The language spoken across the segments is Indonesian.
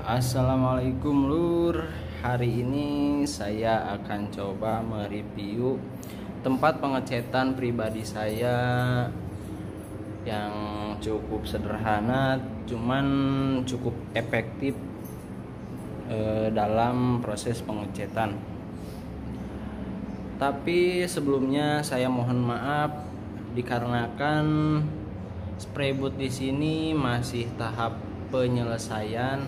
Assalamualaikum Lur. Hari ini saya akan coba mereview tempat pengecetan pribadi saya yang cukup sederhana, cuman cukup efektif dalam proses pengecetan. Tapi sebelumnya saya mohon maaf dikarenakan spraybooth di sini masih tahap penyelesaian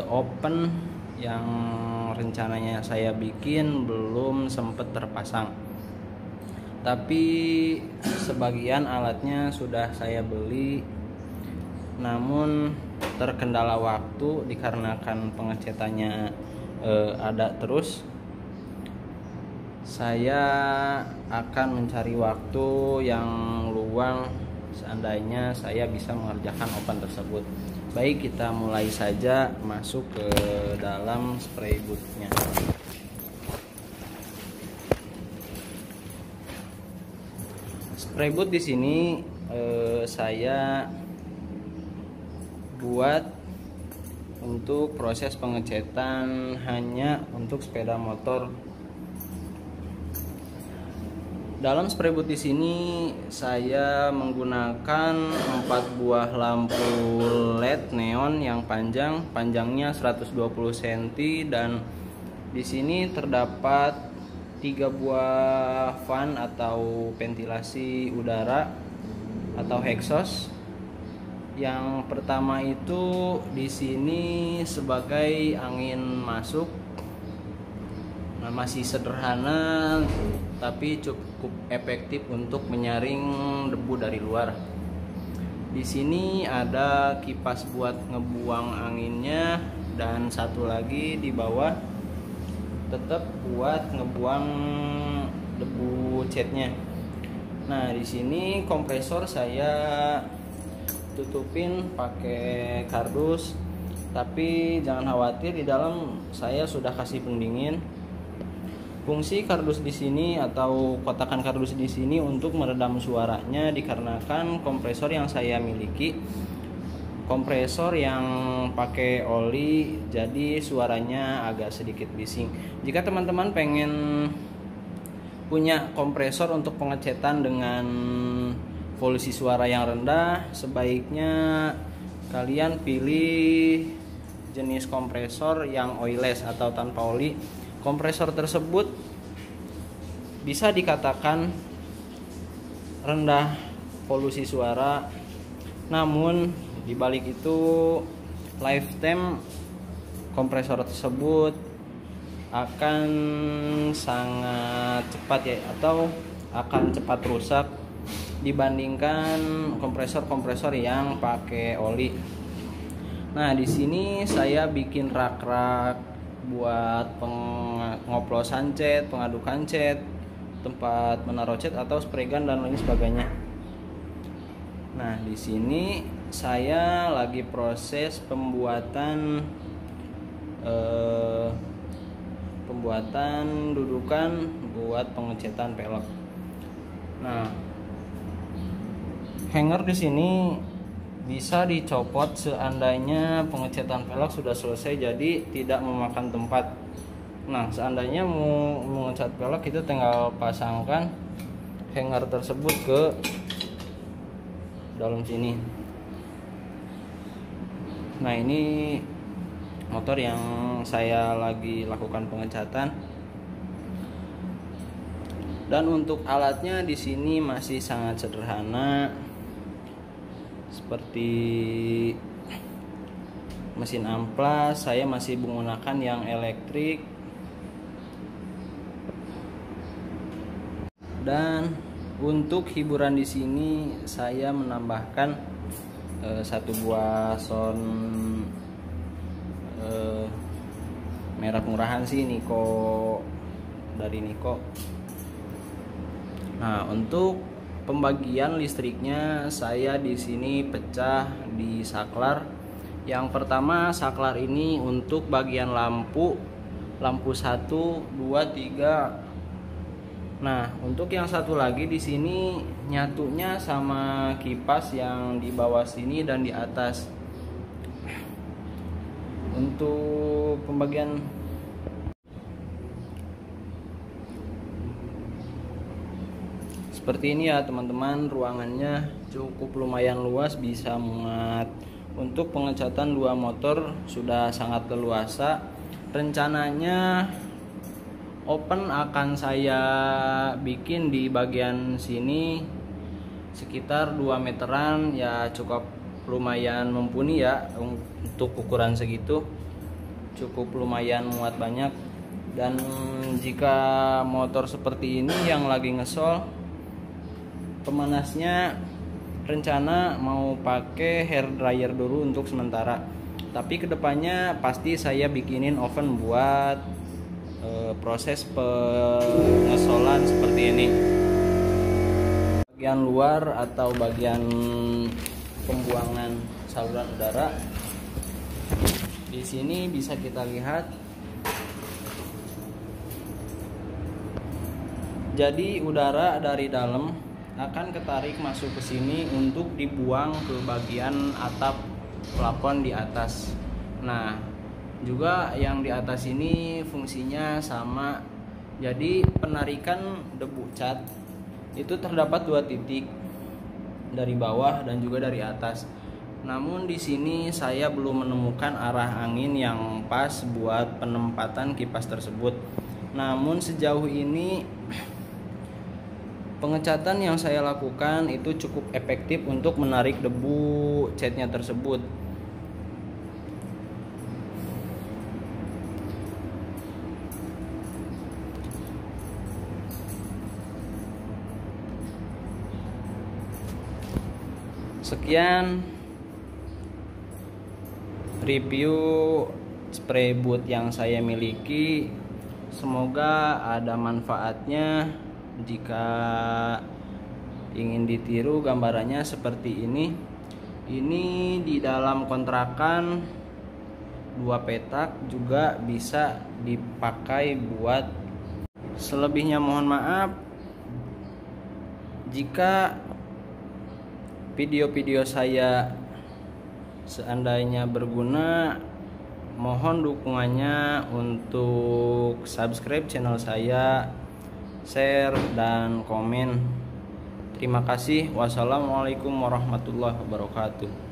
open yang rencananya saya bikin belum sempat terpasang. Tapi sebagian alatnya sudah saya beli, namun terkendala waktu dikarenakan pengecatannya ada terus. Saya akan mencari waktu yang luang seandainya saya bisa mengerjakan open tersebut. Baik, kita mulai saja masuk ke dalam sprayboothnya. Spraybooth di sini saya buat untuk proses pengecetan hanya untuk sepeda motor. Dalam spraybooth di sini saya menggunakan 4 buah lampu LED neon yang panjangnya 120 cm, dan di sini terdapat 3 buah fan atau ventilasi udara atau exhaust. Yang pertama itu di sini sebagai angin masuk. Nah, masih sederhana tapi cukup efektif untuk menyaring debu dari luar. Di sini ada kipas buat ngebuang anginnya, dan satu lagi di bawah tetap buat ngebuang debu catnya. Nah, di sini kompresor saya tutupin pakai kardus, tapi jangan khawatir, di dalam saya sudah kasih pendingin. Fungsi kardus di sini atau kotakan kardus di sini untuk meredam suaranya, dikarenakan kompresor yang saya miliki kompresor yang pakai oli, jadi suaranya agak sedikit bising. Jika teman-teman pengen punya kompresor untuk pengecetan dengan volume suara yang rendah, sebaiknya kalian pilih jenis kompresor yang oilless atau tanpa oli. Kompresor tersebut bisa dikatakan rendah polusi suara, namun dibalik itu lifetime kompresor tersebut akan sangat cepat atau akan cepat rusak dibandingkan kompresor-kompresor yang pakai oli. Nah, di sini saya bikin rak-rak buat pengoplosan cat, pengadukan cat, tempat menaruh cat atau spray gun dan lain sebagainya. Nah, di sini saya lagi proses pembuatan dudukan buat pengecetan pelek. Nah, hanger di sini bisa dicopot seandainya pengecetan pelek sudah selesai, jadi tidak memakan tempat. Nah, seandainya mau mengecat pelek, itu tinggal pasangkan hanger tersebut ke dalam sini. Nah, ini motor yang saya lagi lakukan pengecatan. Dan untuk alatnya di sini masih sangat sederhana, seperti mesin amplas. Saya masih menggunakan yang elektrik, dan untuk hiburan di sini saya menambahkan 1 buah sound merek murahan sih, dari Niko. Nah, untuk pembagian listriknya saya di sini pecah di saklar. Yang pertama, saklar ini untuk bagian lampu 1, 2, 3. Nah, untuk yang satu lagi di sini nyatunya sama kipas yang di bawah sini dan di atas. untuk pembagian seperti ini ya teman-teman, ruangannya cukup lumayan luas, bisa muat. Untuk pengecatan 2 motor sudah sangat leluasa. Rencananya open akan saya bikin di bagian sini sekitar 2 meteran ya, cukup lumayan mumpuni ya untuk ukuran segitu, cukup lumayan muat banyak. Dan jika motor seperti ini yang lagi ngesol, pemanasnya rencana mau pakai hair dryer dulu untuk sementara, tapi kedepannya pasti saya bikinin oven buat proses pengesolan seperti ini. Bagian luar atau bagian pembuangan saluran udara di sini bisa kita lihat. Jadi udara dari dalam akan ketarik masuk ke sini untuk dibuang ke bagian atap plafon di atas. Nah, juga yang di atas ini fungsinya sama. Jadi penarikan debu cat itu terdapat 2 titik, dari bawah dan juga dari atas. Namun di sini saya belum menemukan arah angin yang pas buat penempatan kipas tersebut. Namun sejauh ini pengecatan yang saya lakukan itu cukup efektif untuk menarik debu catnya tersebut. Sekian review spray boot yang saya miliki. Semoga ada manfaatnya. Jika ingin ditiru gambarannya seperti ini di dalam kontrakan 2 petak juga bisa dipakai buat. Selebihnya mohon maaf jika video-video saya seandainya berguna. Mohon dukungannya untuk subscribe channel saya, share dan komen. Terima kasih. Wassalamualaikum warahmatullahi wabarakatuh.